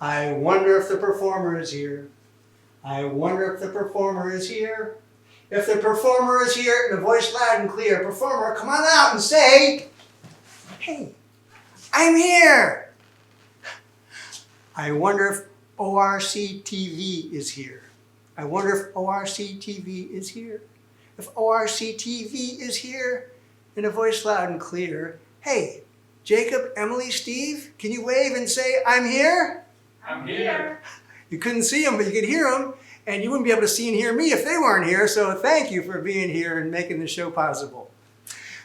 I wonder if the performer is here. I wonder if the performer is here. If the performer is here, in a voice loud and clear, performer, come on out and say, hey, I'm here. I wonder if ORCTV is here. I wonder if ORCTV is here. If ORCTV is here, in a voice loud and clear, hey, Jacob, Emily, Steve, can you wave and say, I'm here? I'm here. You couldn't see them, but you could hear them, and you wouldn't be able to see and hear me if they weren't here, so thank you for being here and making the show possible.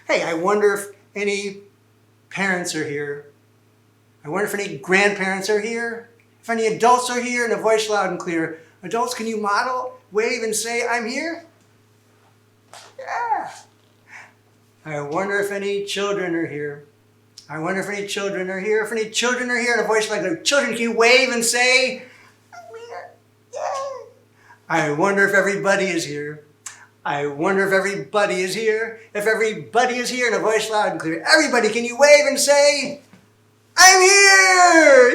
Hey, I wonder if any parents are here. I wonder if any grandparents are here. If any adults are here, in a voice loud and clear. Adults, can you model, wave, and say, I'm here? Yeah. I wonder if any children are here. I wonder if any children are here. If any children are here, in a voice like that, children, can you wave and say, I'm here? Yeah. I wonder if everybody is here. I wonder if everybody is here. If everybody is here, in a voice loud and clear. Everybody, can you wave and say, I'm here!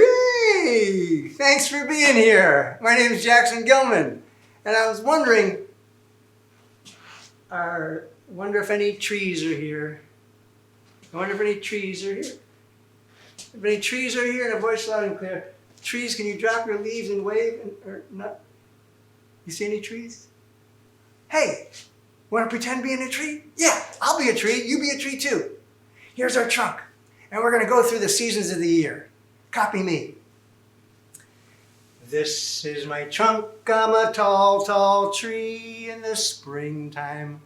Yay! Thanks for being here. My name is Gillman, and I was wondering, wonder if any trees are here. I wonder if any trees are here. If any trees are here, in a voice loud and clear. Trees, can you drop your leaves and wave? Or not? You see any trees? Hey, want to pretend being a tree? Yeah, I'll be a tree. You be a tree too. Here's our trunk. And we're going to go through the seasons of the year. Copy me. This is my trunk. I'm a tall, tall tree in the springtime.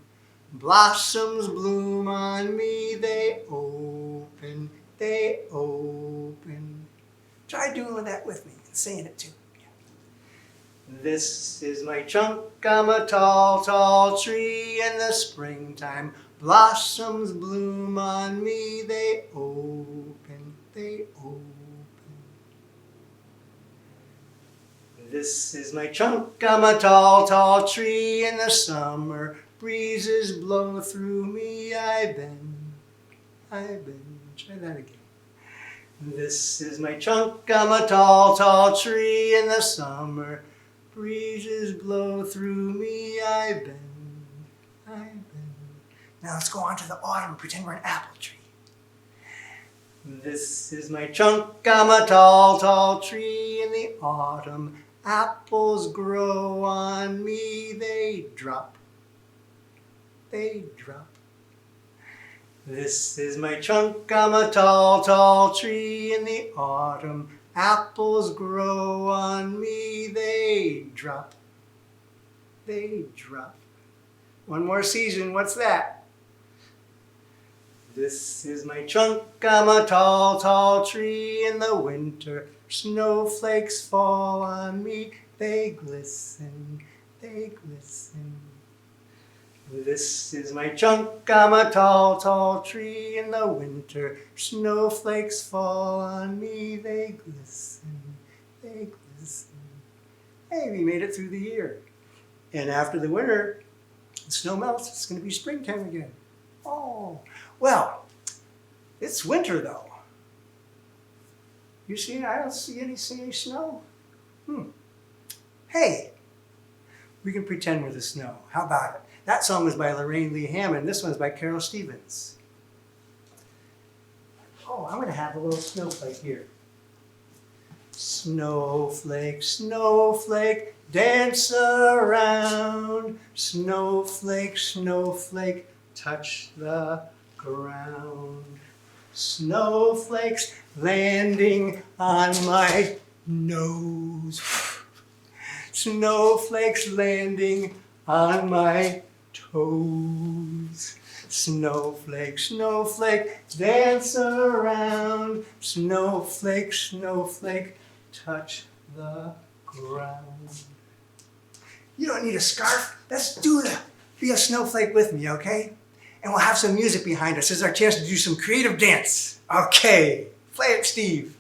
Blossoms bloom on me. They open, they open. Try doing that with me and saying it too. This is my trunk. I'm a tall, tall tree in the springtime. Blossoms bloom on me, they open, they open. This is my trunk, I'm a tall, tall tree in the summer. Breezes blow through me, I bend. Try that again. This is my trunk, I'm a tall, tall tree in the summer. Breezes blow through me, I bend. Now let's go on to the autumn and pretend we're an apple tree. This is my trunk, I'm a tall, tall tree in the autumn. Apples grow on me, they drop, they drop. This is my trunk, I'm a tall, tall tree in the autumn. Apples grow on me, they drop, they drop. One more season, what's that? This is my trunk, I'm a tall, tall tree in the winter. Snowflakes fall on me, they glisten, they glisten. This is my trunk, I'm a tall, tall tree in the winter. Snowflakes fall on me, they glisten, they glisten. Hey, we made it through the year. And after the winter, the snow melts, it's going to be springtime again. Oh, well, it's winter though. You see, I don't see any snow. Hey, we can pretend we're the snow. How about it? That song was by Lorraine Lee Hammond. This one's by Carol Stevens. Oh, I'm going to have a little snowflake here. Snowflake, snowflake, dance around. Snowflake, snowflake, touch the ground. Snowflakes landing on my nose. Snowflakes landing on my toes. Snowflake, snowflake, dance around. Snowflake, snowflake, touch the ground. You don't need a scarf. Let's be a snowflake with me, okay? And we'll have some music behind us. This is our chance to do some creative dance. Okay, play it, Steve.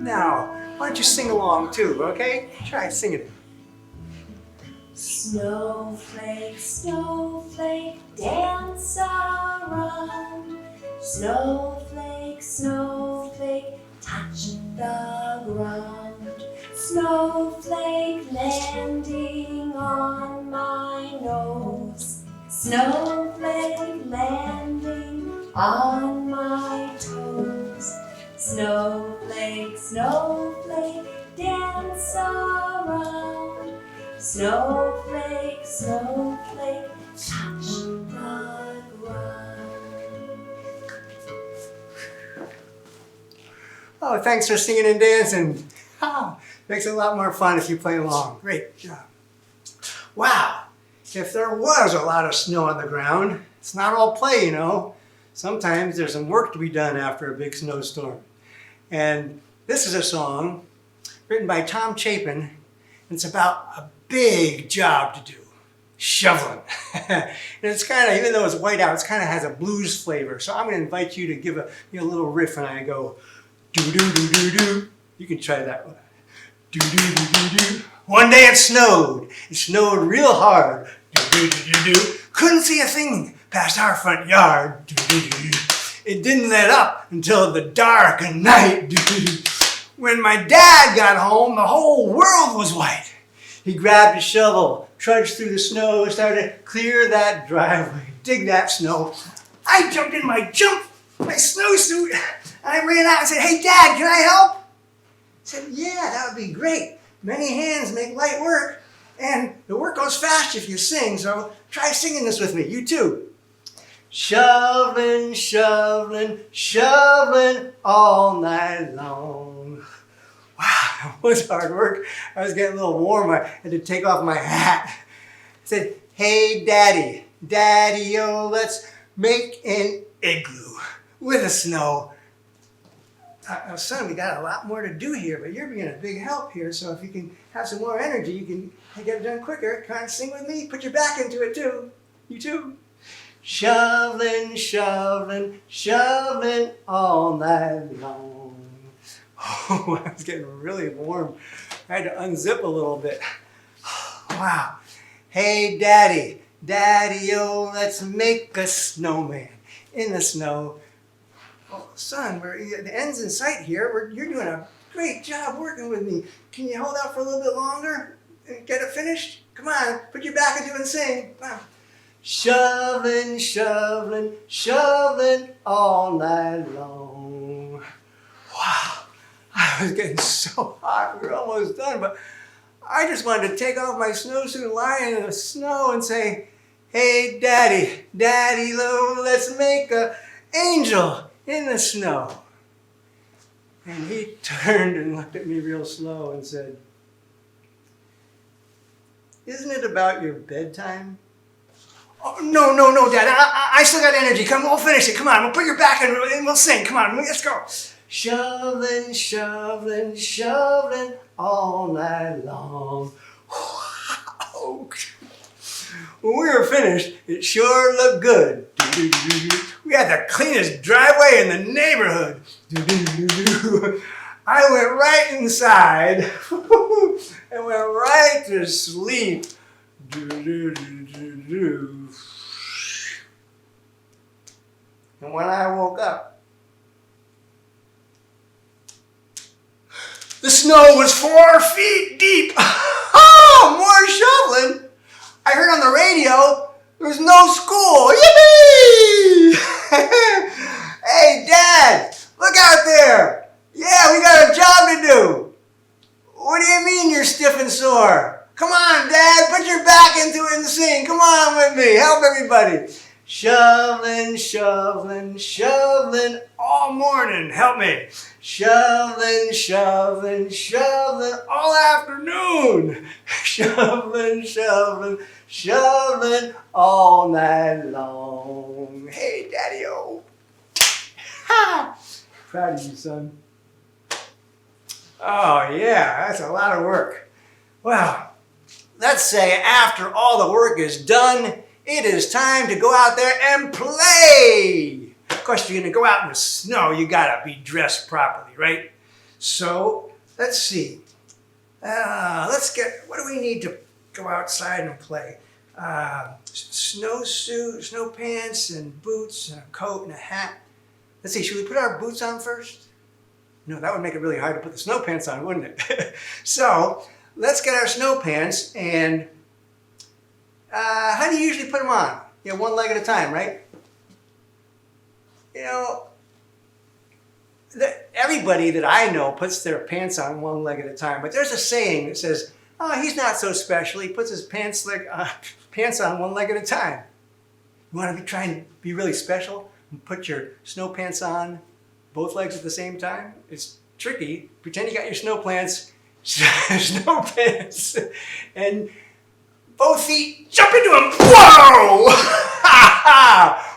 Now, why don't you sing along too, okay? Try singing it. Snowflake, snowflake, dance around. Snowflake, snowflake, touch the ground. Snowflake landing on my nose. Snowflake landing on my toes. Snowflake, snowflake, dance around. Snowflake, snowflake, touch the ground. Oh, thanks for singing and dancing. Makes it a lot more fun if you play along. Great job. Wow, if there was a lot of snow on the ground, it's not all play, you know. Sometimes there's some work to be done after a big snowstorm. And this is a song written by Tom Chapin. It's about a big job to do, shoveling. And it's kind of, even though it's white out, it kind of has a blues flavor. So I'm going to invite you to give a little riff and I go, do-do-do-do-do. You can try that one. Do-do-do-do-do. One day it snowed. It snowed real hard. Do-do-do-do-do. Couldn't see a thing past our front yard. Do-do-do-do. It didn't let up until the dark of night. Do-do-do. When my dad got home, the whole world was white. He grabbed a shovel, trudged through the snow, started to clear that driveway, dig that snow. I jumped in my snowsuit, and I ran out and said, "Hey, Dad, can I help?" He said, "Yeah, that would be great. Many hands make light work, and the work goes fast if you sing, so try singing this with me, you too." Shoveling, shoveling, shoveling all night long. Wow, that was hard work. I was getting a little warm. I had to take off my hat. I said, "Hey, Daddy, Daddy-o, let's make an igloo with the snow." Son, we got a lot more to do here, but you're being a big help here, so if you can have some more energy, you can get it done quicker. Come on, sing with me. Put your back into it, too. You too. Shoveling, shoveling, shoveling all night long. Oh, I was getting really warm. I had to unzip a little bit. Wow. Hey, Daddy, Daddy-o, let's make a snowman in the snow. Oh, son, the end's in sight here. You're doing a great job working with me. Can you hold out for a little bit longer and get it finished? Come on, put your back into it and sing. Wow. Shoveling, shoveling, shoveling all night long. Wow, I was getting so hot. We were almost done, but I just wanted to take off my snowsuit and lie in the snow and say, "Hey, Daddy, Daddy-o, let's make an angel in the snow." And he turned and looked at me real slow and said, "Isn't it about your bedtime?" "Oh, no, Dad. I still got energy. Come, we'll finish it. Come on, we'll put your back in and we'll sing. Come on, let's go." Shoveling, shoveling, shoveling all night long. Wow. When we were finished, it sure looked good. We had the cleanest driveway in the neighborhood. I went right inside and went right to sleep. And when I woke up, the snow was 4 feet deep. Oh, more shoveling. I heard on the radio there was no school. Yippee! Hey, Dad, look out there. Yeah, we got a job to do. What do you mean you're stiff and sore? Come on, Dad, put your back into it and sing. Come on with me. Help everybody. Shoveling, shoveling, shoveling all morning. Help me. Shoveling, shoveling, shoveling all afternoon. Shoveling, shoveling, shoveling all night long. Hey, Daddy-o. Ha! Proud of you, son. Oh, yeah, that's a lot of work. Well, let's say after all the work is done, it is time to go out there and play. Of course, you're going to go out in the snow. You got to be dressed properly, right? So let's see. What do we need to go outside and play? Snowsuit, snow pants, and boots, and a coat, and a hat. Let's see, should we put our boots on first? No, that would make it really hard to put the snow pants on, wouldn't it? So let's get our snow pants, and how do you usually put them on? You know, one leg at a time, right? You know, everybody that I know puts their pants on one leg at a time, but there's a saying that says, oh, he's not so special. He puts his pants on one leg at a time. You want to be trying to be really special and put your snow pants on both legs at the same time? It's tricky. Pretend you got your snow pants, and both feet jump into them. Whoa!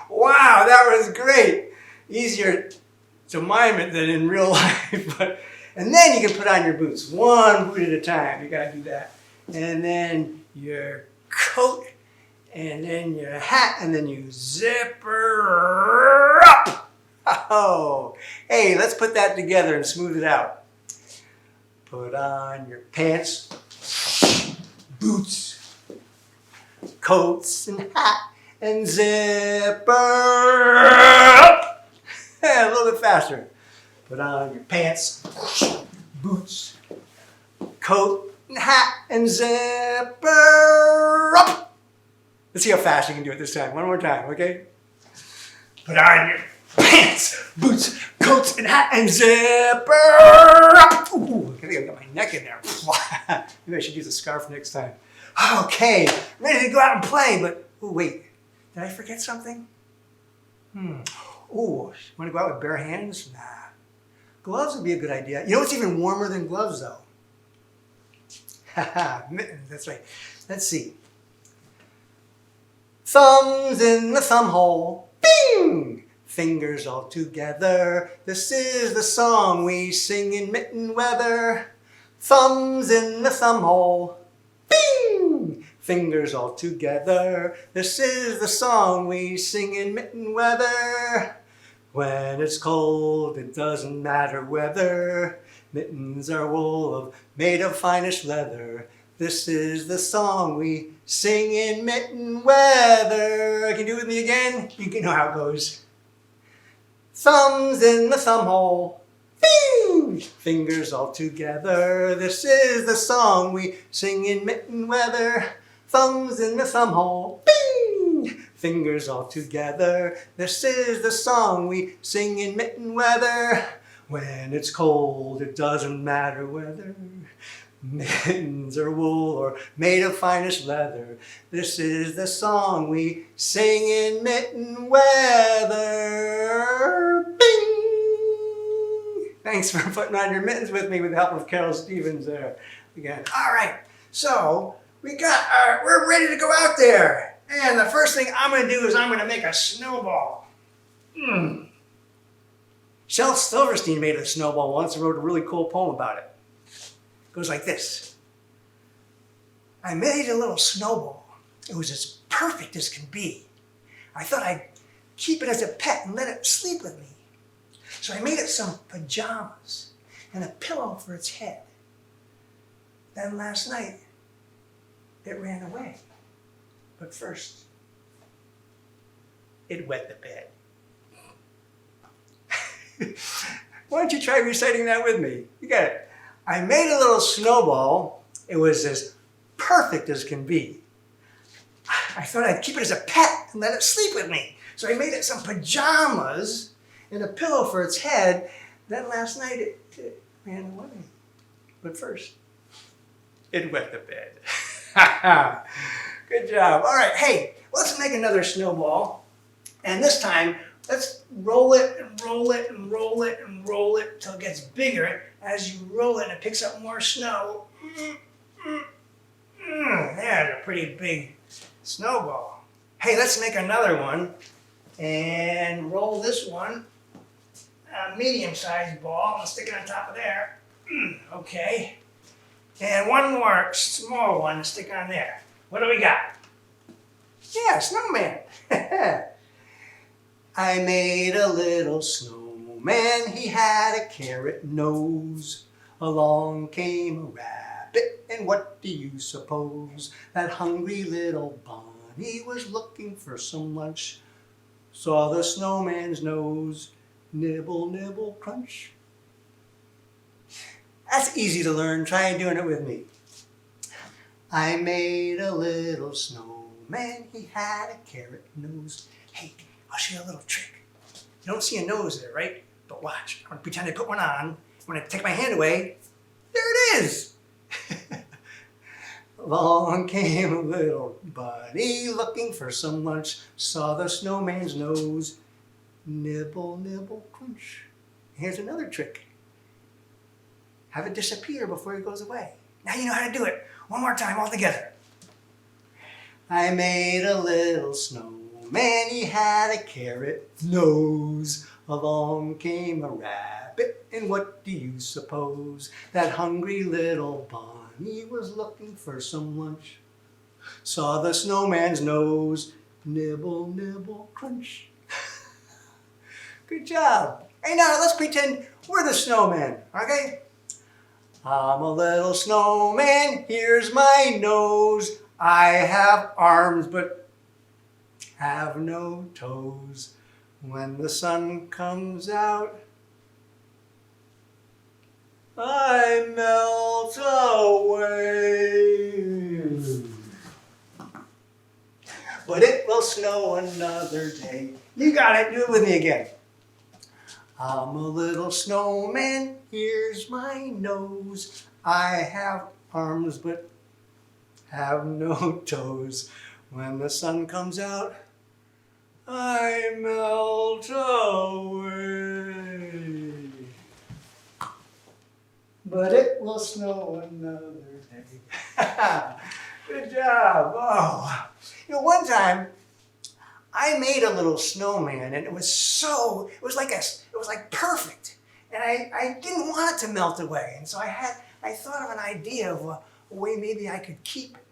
Wow, that was great. Easier to mime it than in real life. And then you can put on your boots, one boot at a time. You gotta do that. And then your coat, and then your hat, and then you zip her up. Oh, hey, let's put that together and smooth it out. Put on your pants, boots, coats, and hat, and zip her up. A little bit faster. Put on your pants, boots, coat, and hat, and zip her up. Let's see how fast you can do it this time. One more time, okay? Put on your pants, boots, coats, and hat, and zip her up. Ooh, I think I got my neck in there. Maybe I should use a scarf next time. Okay, ready to go out and play, but, oh wait, did I forget something? Ooh, want to go out with bare hands? Nah. Gloves would be a good idea. You know what's even warmer than gloves, though? Mittens, that's right. Let's see. Thumbs in the thumb hole. Bing! Fingers all together. This is the song we sing in mitten weather. Thumbs in the thumb hole. Bing! Fingers all together. This is the song we sing in mitten weather. When it's cold, it doesn't matter whether. Mittens are wool made of finest leather. This is the song we sing in mitten weather. Can you do it with me again? You know how it goes. Thumbs in the thumb hole. Bing! Fingers all together. This is the song we sing in mitten weather. Thumbs in the thumb hole. Bing! Fingers all together. This is the song we sing in mitten weather. When it's cold, it doesn't matter whether. Mittens are wool or made of finest leather. This is the song we sing in mitten weather. Bing! Thanks for putting on your mittens with me with the help of Carol Stevens there. Again. All right, so we're ready to go out there. And the first thing I'm going to do is I'm going to make a snowball. Shel Silverstein made a snowball once and wrote a really cool poem about it. It goes like this. I made a little snowball. It was as perfect as can be. I thought I'd keep it as a pet and let it sleep with me. So I made it some pajamas and a pillow for its head. Then last night, it ran away. But first, it wet the bed. Why don't you try reciting that with me? You got it. I made a little snowball. It was as perfect as can be. I thought I'd keep it as a pet and let it sleep with me. So I made it some pajamas and a pillow for its head. Then last night it ran away. But first, it wet the bed. Good job. All right, hey, let's make another snowball. And this time, let's roll it and roll it and roll it and roll it till it gets bigger. As you roll it, it picks up more snow. There's a pretty big snowball. Hey, let's make another one and roll this one, a medium-sized ball, and stick it on top of there. Okay. And one more small one to stick on there. What do we got? Yeah, snowman. I made a little snowman. snowman, he had a carrot nose. Along came a rabbit, and what do you suppose? That hungry little bunny was looking for some lunch. Saw the snowman's nose, nibble, nibble, crunch. That's easy to learn. Try doing it with me. I made a little snowman, he had a carrot nose. Hey, I'll show you a little trick. You don't see a nose there, right? But watch, I'm gonna pretend I put one on. When I take my hand away, there it is. Along came a little bunny looking for some lunch. Saw the snowman's nose, nibble, nibble, crunch. Here's another trick. Have it disappear before it goes away. Now you know how to do it. One more time, all together. I made a little snowman, he had a carrot nose. Along came a rabbit, and what do you suppose? That hungry little bunny was looking for some lunch. Saw the snowman's nose, nibble, nibble, crunch. Good job. Hey, now let's pretend we're the snowman, okay? I'm a little snowman, here's my nose. I have arms but have no toes. When the sun comes out, I melt away. But it will snow another day. You got it, do it with me again. I'm a little snowman, here's my nose. I have arms but have no toes. When the sun comes out, I melt away. But it will snow another day. Good job. Oh, one time I made a little snowman, and it was like perfect, and I didn't want it to melt away, and so I thought of an idea of a way maybe I could keep it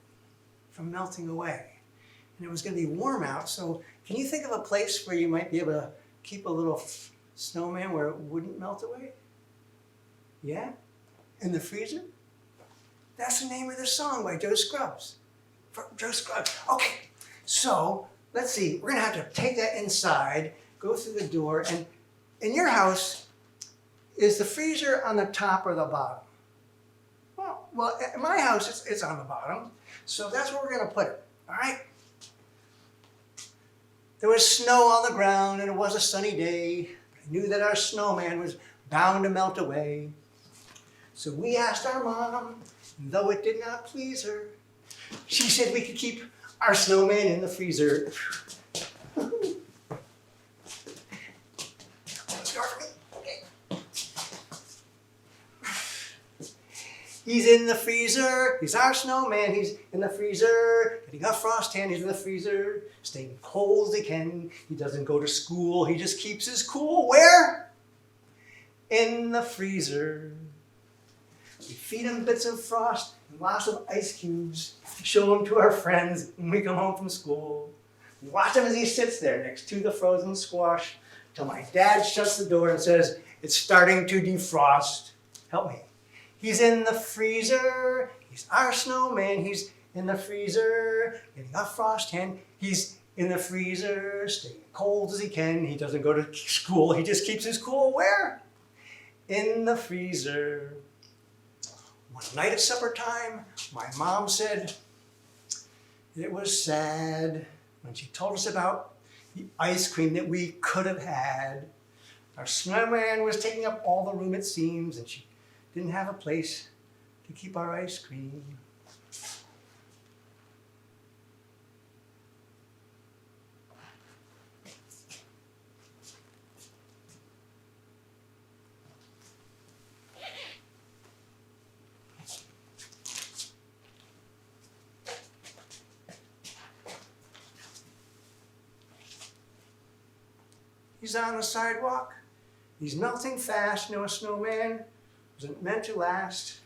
from melting away, and it was going to be warm out. So can you think of a place where you might be able to keep a little snowman where it wouldn't melt away? Yeah, in the freezer. That's the name of the song by Joe Scruggs. Joe Scruggs. Okay, so let's see. We're going to have to take that inside, go through the door, and in your house, is the freezer on the top or the bottom? Well, in my house, it's on the bottom, so that's where we're going to put it, all right? There was snow on the ground, and it was a sunny day. I knew that our snowman was bound to melt away. So we asked our mom, and though it did not please her, she said we could keep our snowman in the freezer. He's in the freezer. He's our snowman. He's in the freezer. Getting a frost tan. He's in the freezer. Staying cold as he can. He doesn't go to school. He just keeps his cool. Where? In the freezer. We feed him bits of frost and lots of ice cubes. Show him to our friends when we come home from school. We watch him as he sits there next to the frozen squash till my dad shuts the door and says, "It's starting to defrost." Help me. He's in the freezer. He's our snowman. He's in the freezer, getting a frost tan. He's in the freezer, staying cold as he can. He doesn't go to school. He just keeps his cool. Where? In the freezer. One night at supper time, my mom said it was sad when she told us about the ice cream that we could have had. Our snowman was taking up all the room, it seems, and she didn't have a place to keep our ice cream. He's on the sidewalk. He's melting fast. A snowman wasn't meant to last.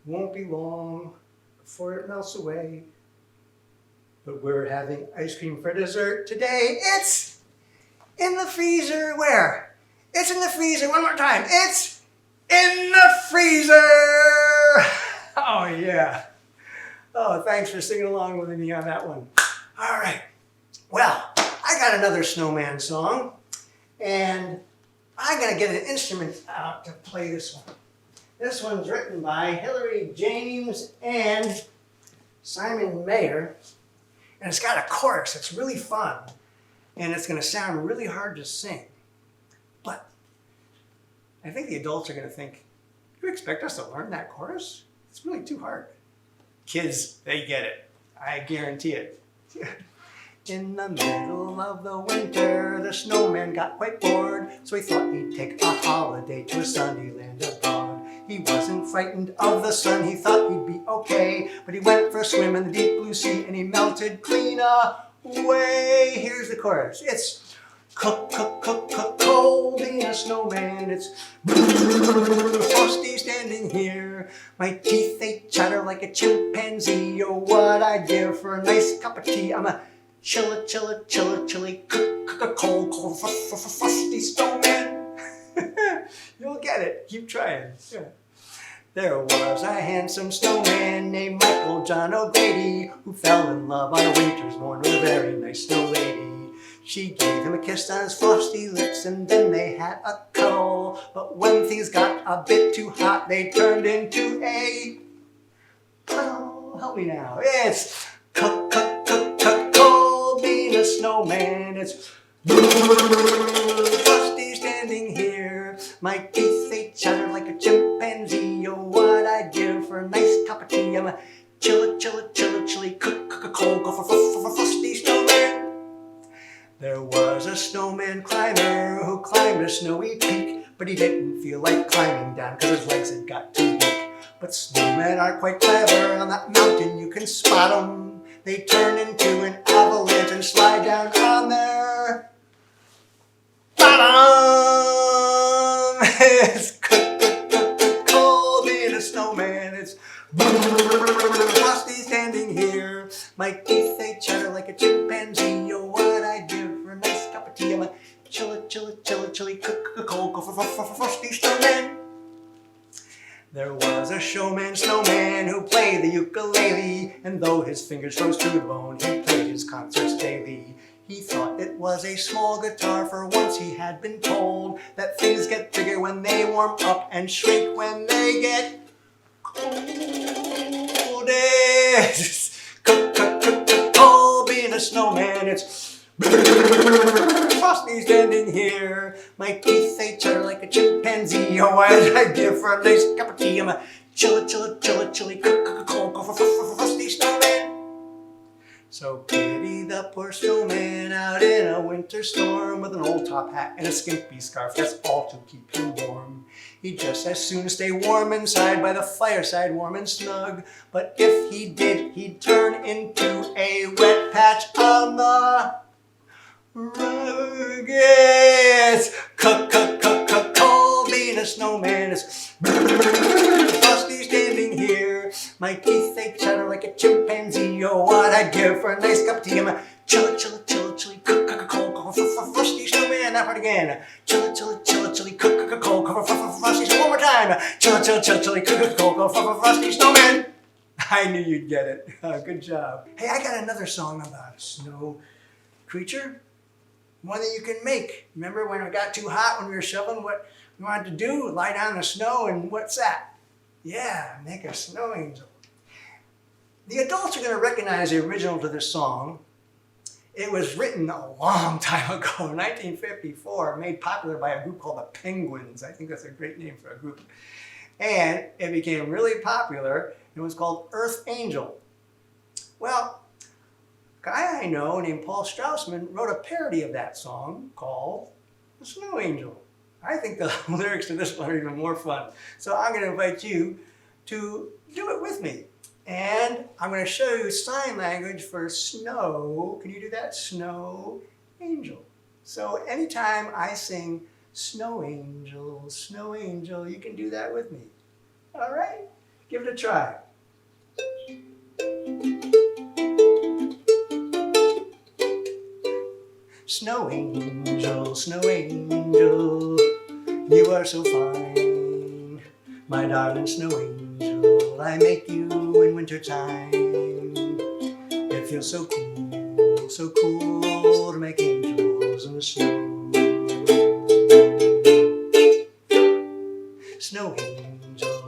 Won't be long before it melts away. But we're having ice cream for dessert today. It's in the freezer. Where? It's in the freezer. One more time. It's in the freezer. Oh, yeah. Oh, thanks for singing along with me on that one. All right. Well, I got another snowman song, and I'm going to get an instrument out to play this one. This one's written by Hillary James and Simon Mayer, and it's got a chorus that's really fun, and it's going to sound really hard to sing. But I think the adults are going to think, you expect us to learn that chorus? It's really too hard. Kids, they get it. I guarantee it. In the middle of the winter, the snowman got quite bored, so he thought he'd take a holiday to a sunny land abroad. He wasn't frightened of the sun, he thought he'd be okay, but he went for a swim in the deep blue sea and he melted clean away. Here's the chorus. It's cook, cook, cook, cook, cold being a snowman. It's frosty standing here. My teeth, they chatter like a chimpanzee. Oh, what I'd give for a nice cup of tea. I'm a chilla, chilla, chilla, chilly, cook, cook, a cold, cold, frosty snowman. You'll get it. Keep trying. Yeah. There was a handsome snowman named Michael John O'Grady who fell in love on a winter's morn with a very nice snow lady. She gave him a kiss on his frosty lips and then they had a cuddle. But when things got a bit too hot, they turned into a puddle. Help me now. It's cook, cook, cook, cook, cold being a snowman. It's frosty standing here. My teeth, they chatter like a chimpanzee. Oh, what I'd give for a nice cup of tea. I'm a chilla, chilla, chilla, chilly, cook, cook, a cold, go for frosty snowman. There was a snowman climber who climbed a snowy peak, but he didn't feel like climbing down because his legs had got too weak. But snowmen are quite clever. On that mountain you can spot them. They turn into an avalanche and slide down on their bottom. It's cold being a snowman. It's frosty standing here. My teeth, they chatter like a chimpanzee. Oh, what I'd give for a nice cup of tea. I'm a chilla, chilla, chilla, chilly, cook, a cold, go for frosty snowman. There was a showman snowman who played the ukulele, and though his fingers froze to the bone, he played his concerts daily. He thought it was a small guitar, for once he had been told that things get bigger when they warm up and shrink when they get cold. It's cook, cook, cook, cook, cold being a snowman. It's frosty standing here. My teeth, they chatter like a chimpanzee. Oh, I'd give for a nice cup of tea. I'm a chilla, chilla, chilla, chilly, cook, cook, cold, go for frosty snowman. So pity the poor snowman out in a winter storm with an old top hat and a skimpy scarf. That's all to keep him warm. He'd just as soon stay warm inside by the fireside, warm and snug. But if he did, he'd turn into a wet patch on the rug. It's cook, cook, cook, cook, cold being a snowman. It's frosty standing here. My teeth, they chatter like a chimpanzee. Oh, what I'd give for a nice cup of tea. I'm a chilla, chilla, chilla, chilly, cook, cook, cold, cold, frosty snowman. That part again. Chilla, chilla, chilla, chilly, cook, cook, cold, frosty snowman. One more time. Chilla, chilla, chilla, chilly, cook, cold, frosty snowman. I knew you'd get it. Good job. Hey, I got another song about a snow creature. One that you can make. Remember when it got too hot when we were shoveling, what we wanted to do? Lie down in the snow, and what's that? Yeah, make a snow angel. The adults are going to recognize the original to this song. It was written a long time ago, 1954, made popular by a group called the Penguins. I think that's a great name for a group. And it became really popular. It was called Earth Angel. Well, a guy I know named Paul Straussman wrote a parody of that song called The Snow Angel. I think the lyrics to this one are even more fun. So I'm going to invite you to do it with me. And I'm going to show you sign language for snow. Can you do that? Snow angel. So anytime I sing snow angel, you can do that with me. All right? Give it a try. Snow angel, You are so fine, my darling snow angel. I make you in wintertime. It feels so cool to make angels in the snow.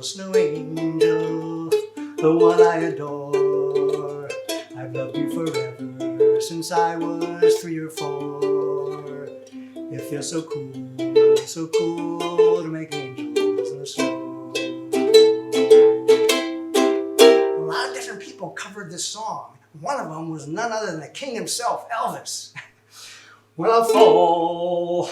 Snow angel, the one I adore. I've loved you forever since I was 3 or 4. It feels so cool to make angels in the snow. A lot of different people covered this song. One of them was none other than the king himself, Elvis. When I fall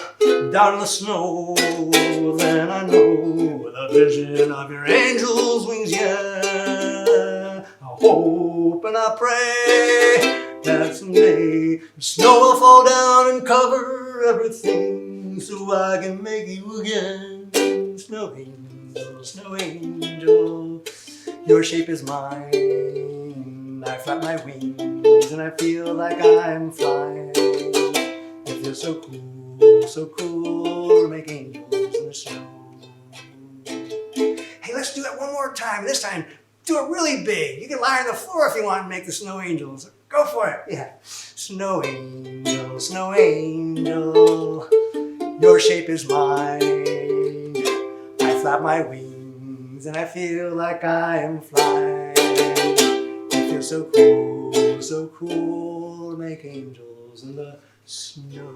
down in the snow, then I know the vision of your angel's wings, yeah. I hope and I pray that someday the snow will fall down and cover everything so I can make you again. Snow angel, your shape is mine. I flap my wings and I feel like I'm flying. It feels so cool to make angels in the snow. Hey, let's do it one more time. This time, do it really big. You can lie on the floor if you want to make the snow angels. Go for it. Yeah. Snow angel, your shape is mine. I flap my wings and I feel like I am flying. It feels so cool to make angels in the snow.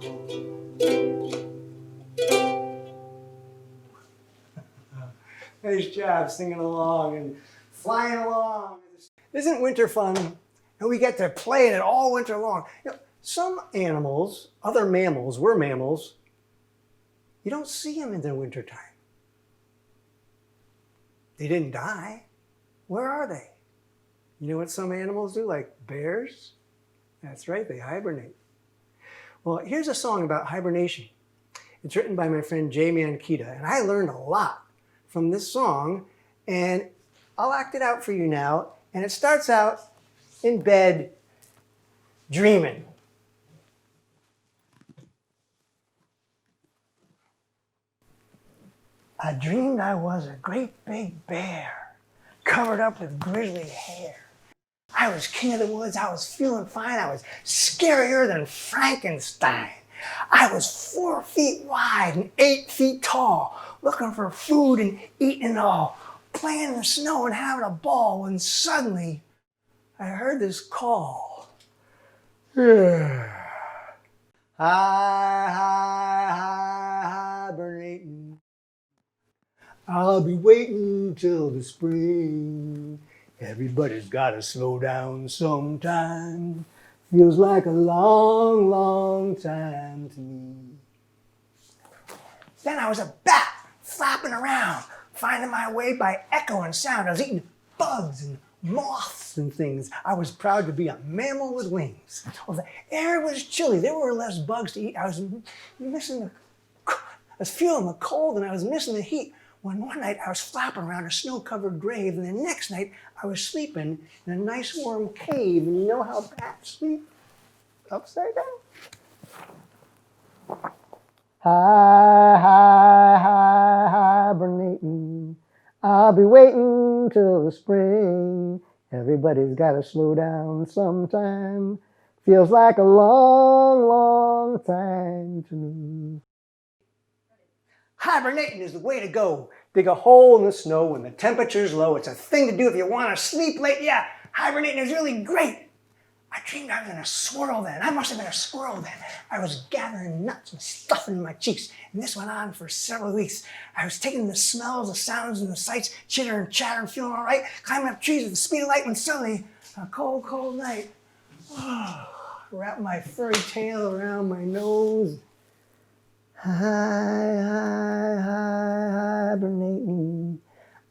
Nice job singing along and flying along. Isn't winter fun? And we get to play in it all winter long. You know, some animals, other mammals, we're mammals, you don't see them in the wintertime. They didn't die. Where are they? You know what some animals do, like bears? That's right, they hibernate. Well, here's a song about hibernation. It's written by my friend J. Mankita, and I learned a lot from this song, and I'll act it out for you now. And it starts out in bed, dreaming. I dreamed I was a great big bear, covered up with grizzly hair. I was king of the woods, I was feeling fine, I was scarier than Frankenstein. I was 4 feet wide and 8 feet tall, looking for food and eating it all, playing in the snow and having a ball, when suddenly I heard this call. Hibernating. I'll be waiting till the spring. Everybody's gotta slow down sometime. Feels like a long, long time to me. Then I was a bat flapping around, finding my way by echo and sound. I was eating bugs and moths and things. I was proud to be a mammal with wings. Well, the air was chilly. There were less bugs to eat. I was feeling the cold and I was missing the heat. When one night I was flapping around a snow-covered grave, and the next night I was sleeping in a nice warm cave. And you know how bats sleep? Upside down. Hibernating. I'll be waiting till the spring. Everybody's gotta slow down sometime. Feels like a long, long time to me. Hibernating is the way to go. Dig a hole in the snow when the temperature's low. It's a thing to do if you want to sleep late. Yeah, hibernating is really great. I dreamed I was in a swirl then. I must have been a squirrel then. I was gathering nuts and stuffing in my cheeks. And this went on for several weeks. I was taking the smells, the sounds, and the sights, chitter and chatter, and feeling all right, climbing up trees with the speed of light, when suddenly, a cold, cold night, wrapped my furry tail around my nose. Hibernating.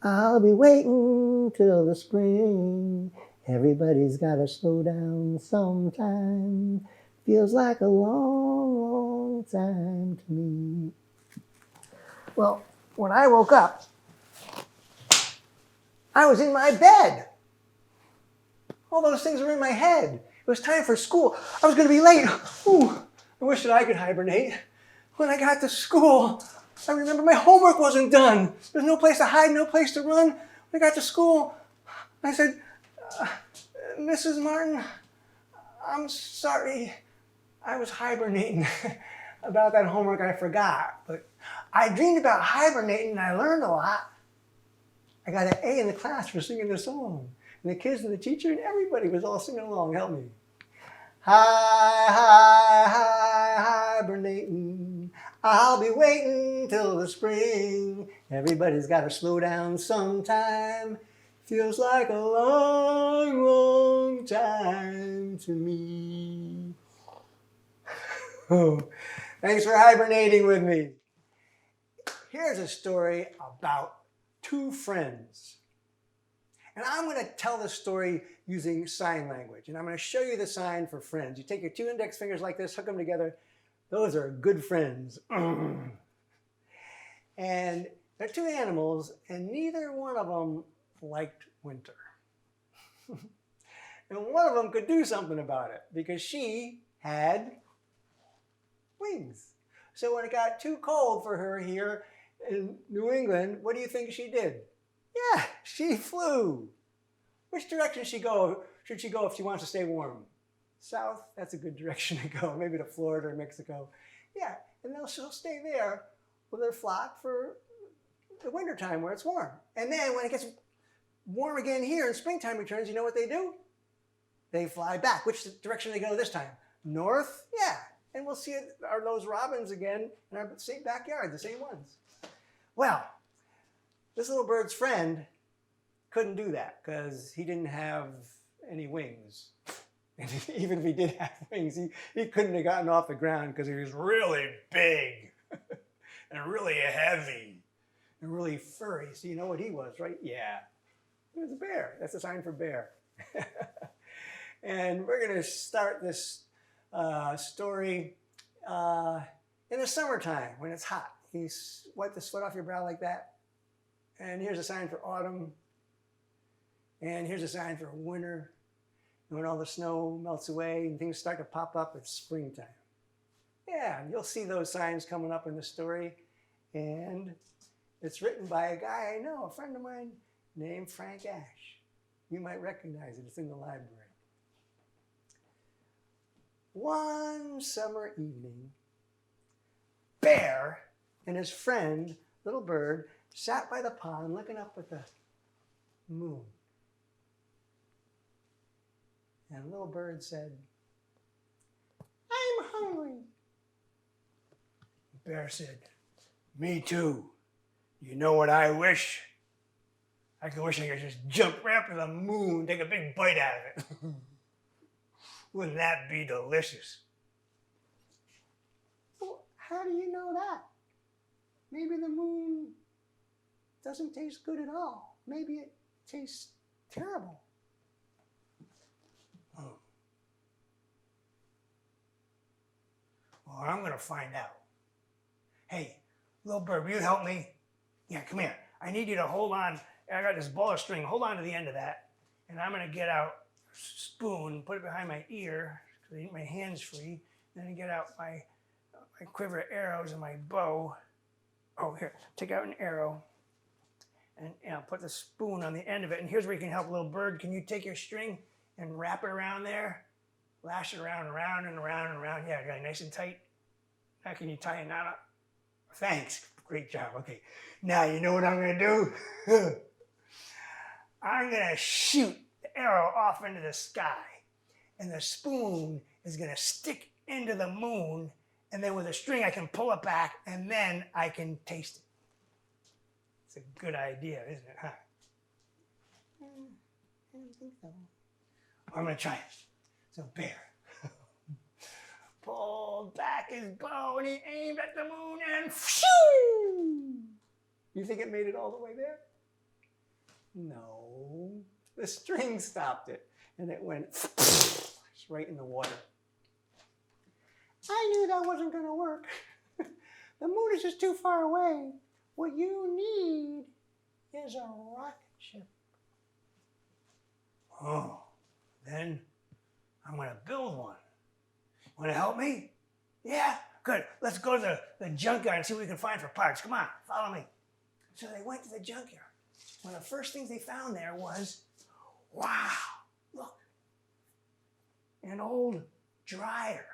I'll be waiting till the spring. Everybody's gotta slow down sometime. Feels like a long, long time to me. Well, when I woke up, I was in my bed. All those things were in my head. It was time for school. I was gonna be late. Ooh, I wish that I could hibernate. When I got to school, I remember my homework wasn't done. There's no place to hide, no place to run. When I got to school, I said, Mrs. Martin, I'm sorry. I was hibernating about that homework I forgot. But I dreamed about hibernating and I learned a lot. I got an A in the class for singing the song. And the kids and the teacher and everybody was all singing along. Help me. Hibernating. I'll be waiting till the spring. Everybody's got to slow down sometime. Feels like a long, long time to me. Oh, thanks for hibernating with me. Here's a story about two friends. And I'm going to tell this story using sign language. And I'm going to show you the sign for friends. You take your two index fingers like this, hook them together. Those are good friends. And they're two animals, and neither one of them liked winter. And one of them could do something about it because she had wings. So when it got too cold for her here in New England, what do you think she did? Yeah, she flew. Which direction should she go if she wants to stay warm? South, that's a good direction to go. Maybe to Florida or Mexico. Yeah, and then she'll stay there with her flock for the winter time where it's warm. And then when it gets warm again here and springtime returns, you know what they do? They fly back. Which direction do they go this time? North? Yeah. And we'll see those robins again in our same backyard, the same ones. Well, this little bird's friend couldn't do that because he didn't have any wings. And even if he did have wings, he couldn't have gotten off the ground because he was really big and really heavy and really furry. So you know what he was, right? Yeah, he was a bear. That's a sign for bear. And we're going to start this story in the summertime when it's hot. You wipe the sweat off your brow like that. And here's a sign for autumn. And here's a sign for winter. And when all the snow melts away and things start to pop up, it's springtime. Yeah, and you'll see those signs coming up in the story. And it's written by a guy I know, a friend of mine named Frank Ash. You might recognize it. It's in the library. One summer evening, Bear and his friend, Little Bird, sat by the pond looking up at the moon. And Little Bird said, "I'm hungry." The bear said, "Me too. You know what I wish? I wish I could just jump right up to the moon and take a big bite out of it. Wouldn't that be delicious?" Well, how do you know that? Maybe the moon doesn't taste good at all. Maybe it tastes terrible. Oh. Well, I'm going to find out. Hey, Little Bird, will you help me? Yeah, come here. I need you to hold on. I got this ball of string. Hold on to the end of that. And I'm going to get out a spoon, put it behind my ear, because my hand's free. Then I get out my quiver of arrows and my bow. Oh, here, take out an arrow. And I'll put the spoon on the end of it. And here's where you can help, Little Bird. Can you take your string and wrap it around there? Lash it around and around and around and around. Yeah, got it nice and tight. Now can you tie a knot up? Thanks. Great job. Okay. Now you know what I'm going to do? I'm going to shoot the arrow off into the sky. And the spoon is going to stick into the moon. And then with a string, I can pull it back. And then I can taste it. It's a good idea, isn't it, huh? I don't think so. I'm going to try it. So Bear pulled back his bow and he aimed at the moon and shoo! You think it made it all the way there? No. The string stopped it and it went right in the water. I knew that wasn't going to work. The moon is just too far away. What you need is a rocket ship. Oh, then I'm going to build one. Want to help me? Yeah, good. Let's go to the junkyard and see what we can find for parts. Come on, follow me. So they went to the junkyard. One of the first things they found there was, wow, look, an old dryer.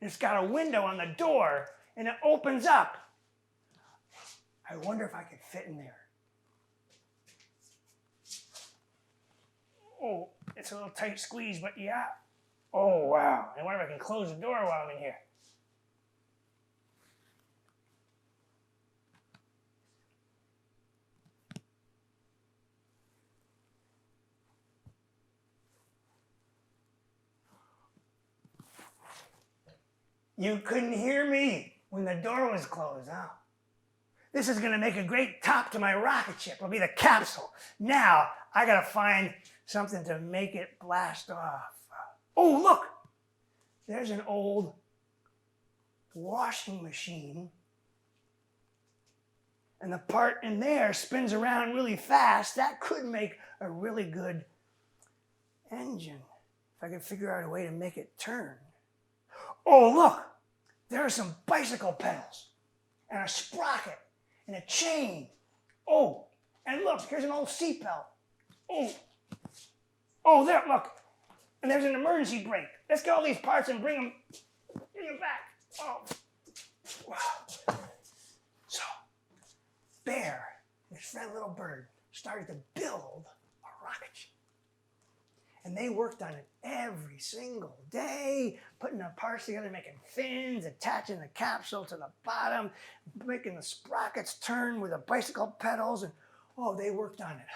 It's got a window on the door, and it opens up. I wonder if I could fit in there. Oh, it's a little tight squeeze, but yeah. Oh, wow. I wonder if I can close the door while I'm in here. You couldn't hear me when the door was closed, huh? This is gonna make a great top to my rocket ship. It'll be the capsule. Now, I gotta find something to make it blast off. Oh, look! There's an old washing machine. And the part in there spins around really fast. That could make a really good engine if I could figure out a way to make it turn. Oh, look! There are some bicycle pedals and a sprocket and a chain. Oh, and look, here's an old seatbelt. Oh, there, look. And there's an emergency brake. Let's get all these parts and bring them back. Oh, wow. So, Bear and his friend Little Bird started to build a rocket ship. And they worked on it every single day, putting the parts together, making fins, attaching the capsule to the bottom, making the sprockets turn with the bicycle pedals. And oh, they worked on it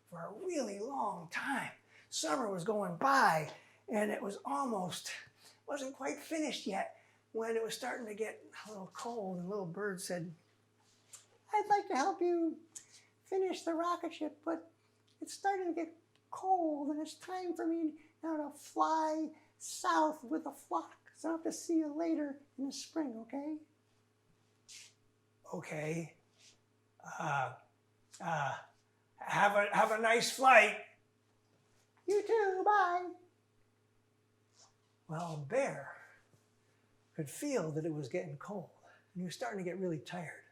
for a really long time. Summer was going by, and it wasn't quite finished yet when it was starting to get a little cold. And Little Bird said, "I'd like to help you finish the rocket ship, but it's starting to get cold, and it's time for me now to fly south with the flock. So I'll have to see you later in the spring, okay?" Okay. Have a nice flight. You too, bye. Well, Bear could feel that it was getting cold, and he was starting to get really tired.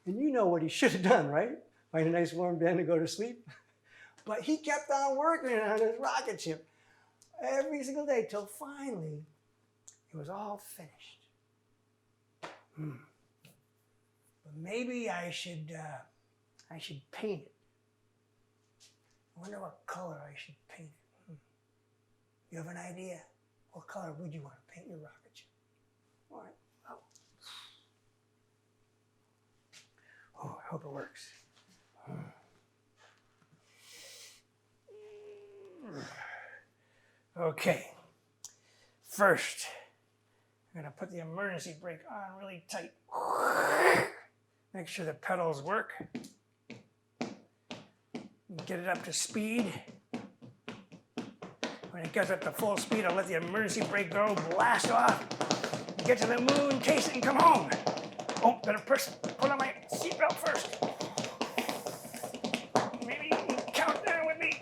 And you know what he should have done, right? Find a nice warm den to go to sleep. But he kept on working on his rocket ship every single day till finally it was all finished. But maybe I should paint it. I wonder what color I should paint it. You have an idea? What color would you want to paint your rocket ship? All right. Oh, I hope it works. Okay. First, I'm going to put the emergency brake on really tight. Make sure the pedals work. Get it up to speed. When it gets up to full speed, I'll let the emergency brake go, blast off, get to the moon, taste it, and come home. Oh, better put on my seatbelt first. Maybe you can count down with me.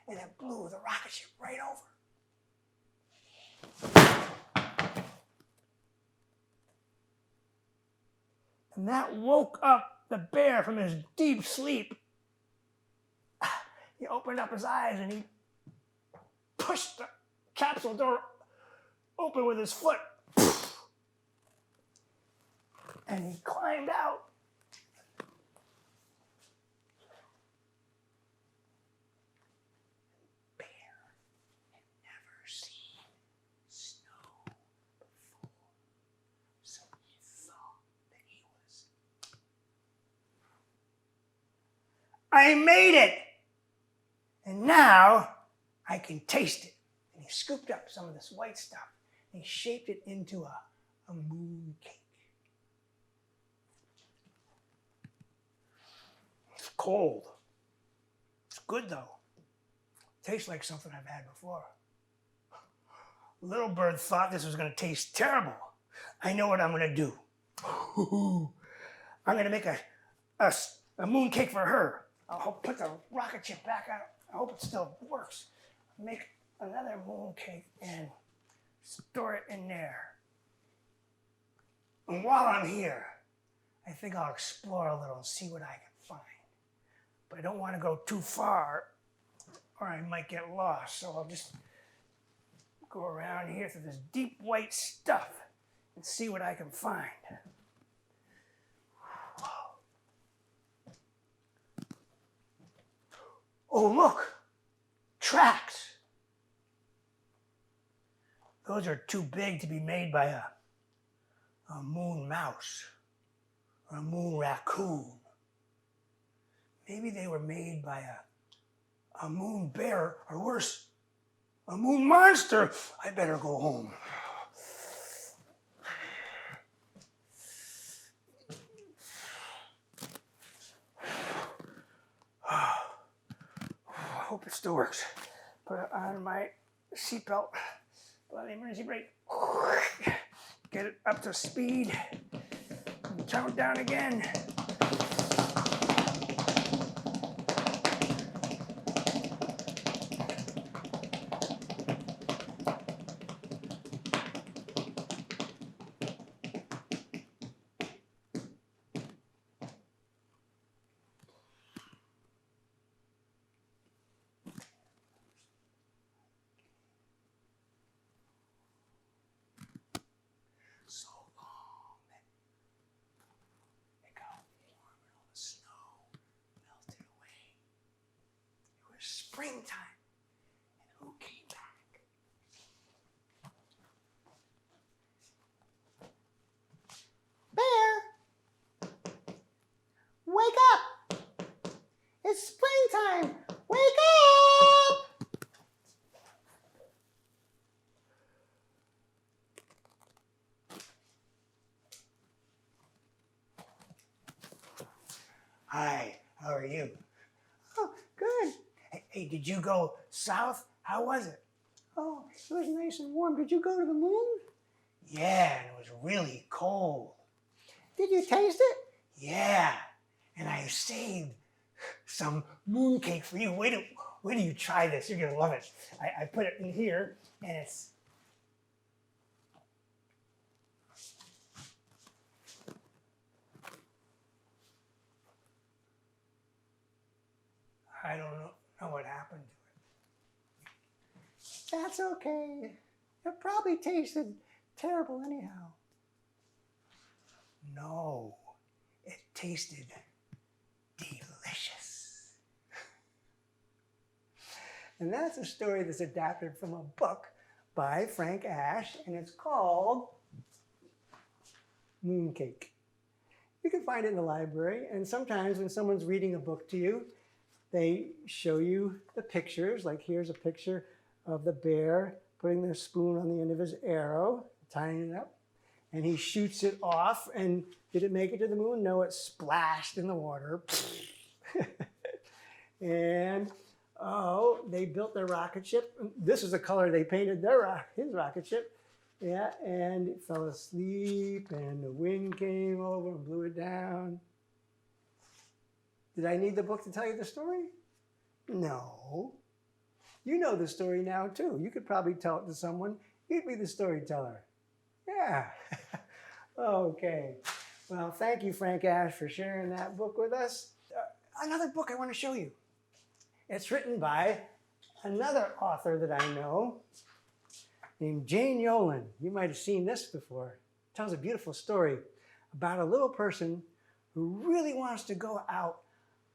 And it blew the rocket ship right over. And that woke up the bear from his deep sleep. He opened up his eyes and he pushed the capsule door open with his foot. And he climbed out. I made it! And now I can taste it. And he scooped up some of this white stuff and he shaped it into a moon cake. It's cold. It's good though. Tastes like something I've had before. Little Bird thought this was going to taste terrible. I know what I'm going to do. I'm going to make a moon cake for her. I'll put the rocket ship back out. I hope it still works. Make another moon cake and store it in there. And while I'm here, I think I'll explore a little and see what I can find. But I don't want to go too far or I might get lost. So I'll just go around here through this deep white stuff and see what I can find. Oh, look, tracks. Those are too big to be made by a moon mouse or a moon raccoon. Maybe they were made by a moon bear, or worse, a moon monster. I better go home. I hope it still works. Put on my seatbelt, put on the emergency brake, get it up to speed, and turn it down again. So long that it got warm and all the snow melted away. It was springtime, and who came back? Bear! Wake up! It's springtime! Wake up! Hi, how are you? Oh, good. Hey, did you go south? How was it? Oh, it was nice and warm. Did you go to the moon? Yeah, and it was really cold. Did you taste it? Yeah, and I saved some moon cake for you. Wait till you try this. You're gonna love it. I put it in here, and it's I don't know what happened to it. That's okay. It probably tasted terrible anyhow. No, it tasted delicious. And that's a story that's adapted from a book by Frank Ash, and it's called Mooncake. You can find it in the library, and sometimes when someone's reading a book to you, they show you the pictures, like here's a picture of the bear putting the spoon on the end of his arrow, tying it up, and he shoots it off, and did it make it to the moon? No, it splashed in the water. And, oh, they built their rocket ship. This is the color they painted his rocket ship. Yeah, and it fell asleep, and the wind came over and blew it down. Did I need the book to tell you the story? No. You know the story now, too. You could probably tell it to someone. You'd be the storyteller. Yeah. Okay. Well, thank you, Frank Ash, for sharing that book with us. Another book I want to show you. It's written by another author that I know named Jane Yolan. You might have seen this before. It tells a beautiful story about a little person who really wants to go out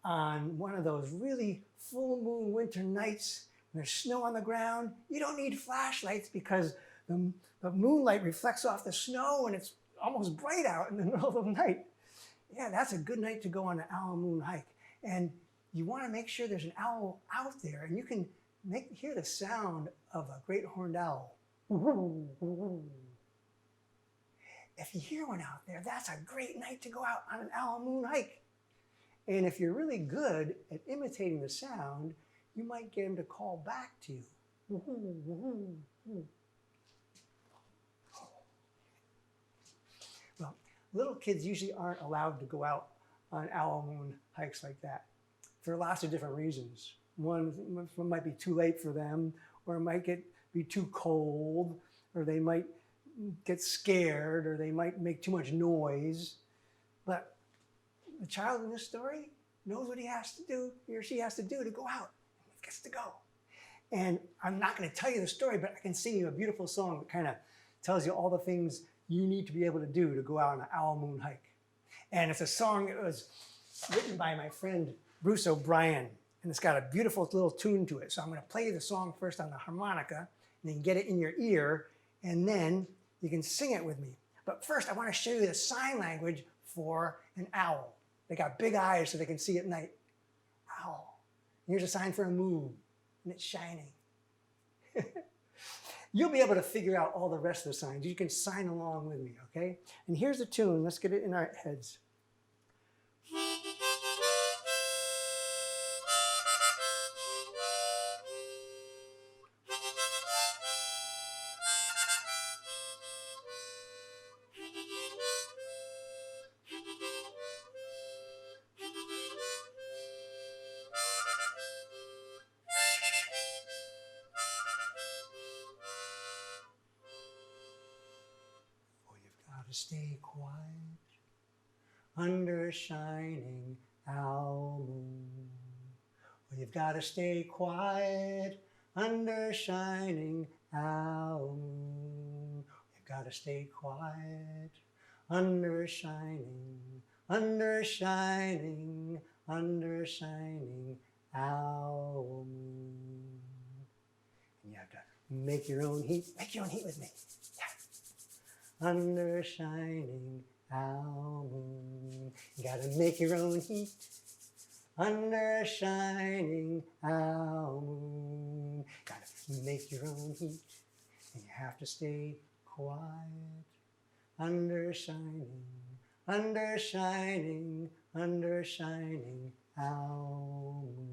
on one of those really full moon winter nights when there's snow on the ground. You don't need flashlights because the moonlight reflects off the snow and it's almost bright out in the middle of the night. Yeah, that's a good night to go on an owl moon hike. And you want to make sure there's an owl out there, and you can hear the sound of a great horned owl. If you hear one out there, that's a great night to go out on an owl moon hike. And if you're really good at imitating the sound, you might get him to call back to you. Well, little kids usually aren't allowed to go out on owl moon hikes like that for lots of different reasons. One might be too late for them, or it might be too cold, or they might get scared, or they might make too much noise. But the child in this story knows what he or she has to do to go out. He gets to go. And I'm not going to tell you the story, but I can sing you a beautiful song that kind of tells you all the things you need to be able to do to go out on an owl moon hike. And it's a song that was written by my friend Bruce O'Brien, and it's got a beautiful little tune to it. So I'm going to play you the song first on the harmonica, and then get it in your ear, and then you can sing it with me. But first, I want to show you the sign language for an owl. They got big eyes so they can see at night. Owl. Here's a sign for a moon, and it's shining. You'll be able to figure out all the rest of the signs. You can sign along with me, okay? And here's the tune. Let's get it in our heads. To stay quiet under a shining owl moon. Well, you've got to stay quiet under a shining owl moon. You've got to stay quiet under a shining owl moon. And you have to make your own heat. Make your own heat with me. Yeah. Under a shining owl moon. You gotta make your own heat. Under a shining owl moon. Gotta make your own heat. And you have to stay quiet. Under a shining owl moon.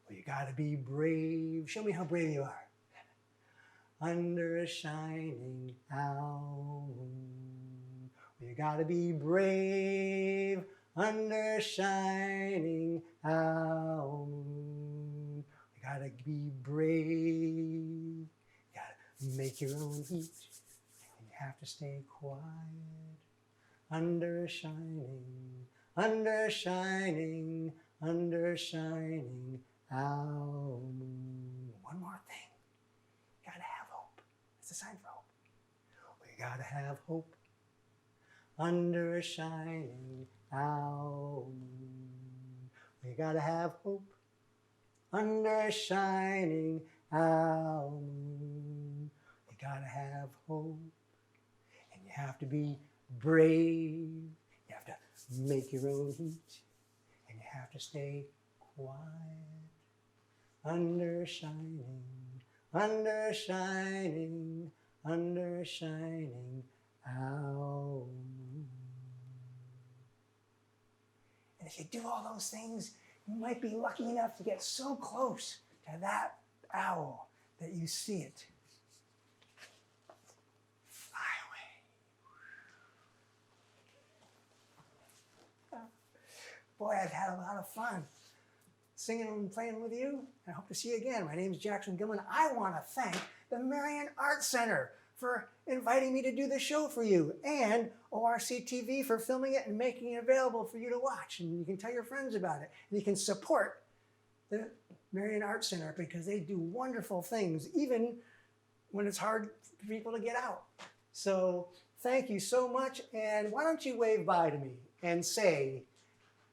Well, you gotta be brave. Show me how brave you are. Under a shining owl moon. Well, you gotta be brave under a shining owl moon. You gotta be brave. You gotta make your own heat. And you have to stay quiet. Under a shining owl moon. One more thing. You gotta have hope. It's a sign for hope. We gotta have hope under a shining owl moon. We gotta have hope under a shining owl moon. We gotta have hope, and you have to be brave. You have to make your own heat, and you have to stay quiet under a shining owl moon. And if you do all those things, you might be lucky enough to get so close to that owl that you see it fly away. Boy, I've had a lot of fun singing and playing with you. I hope to see you again. My name is Jackson Gillman. I want to thank the Marion Arts Center for inviting me to do the show for you, and ORCTV for filming it and making it available for you to watch. And you can tell your friends about it. And you can support the Marion Arts Center because they do wonderful things, even when it's hard for people to get out. So thank you so much. And why don't you wave bye to me and say,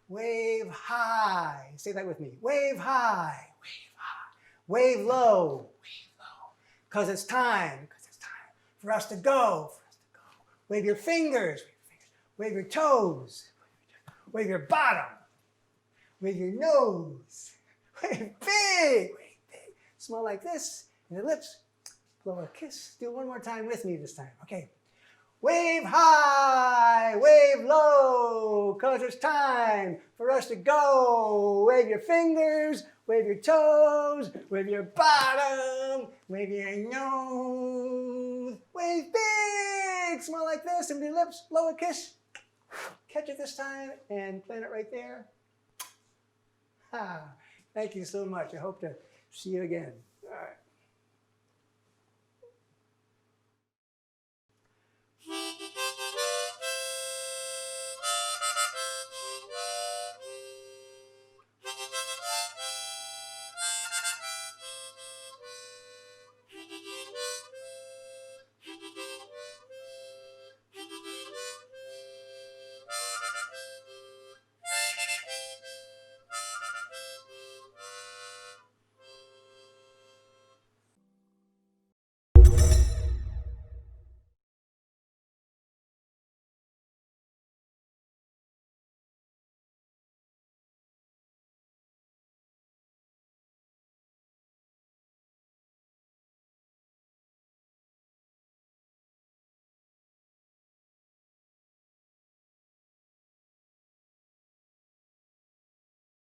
wave high. Say that with me. Wave high. Wave high. Wave low. Wave low. Because it's time. For us to go. Wave your fingers. Wave your toes. Wave your bottom. with your nose. Wave big, wave big. Small like this, and your lips. Blow a kiss. Do it one more time with me this time. Okay. Wave high, wave low, 'cause it's time for us to go. Wave your fingers, wave your toes, wave your bottom, wave your nose. Wave big, small like this, and with your lips, blow a kiss. Catch it this time and plant it right there. Thank you so much. I hope to see you again. All right.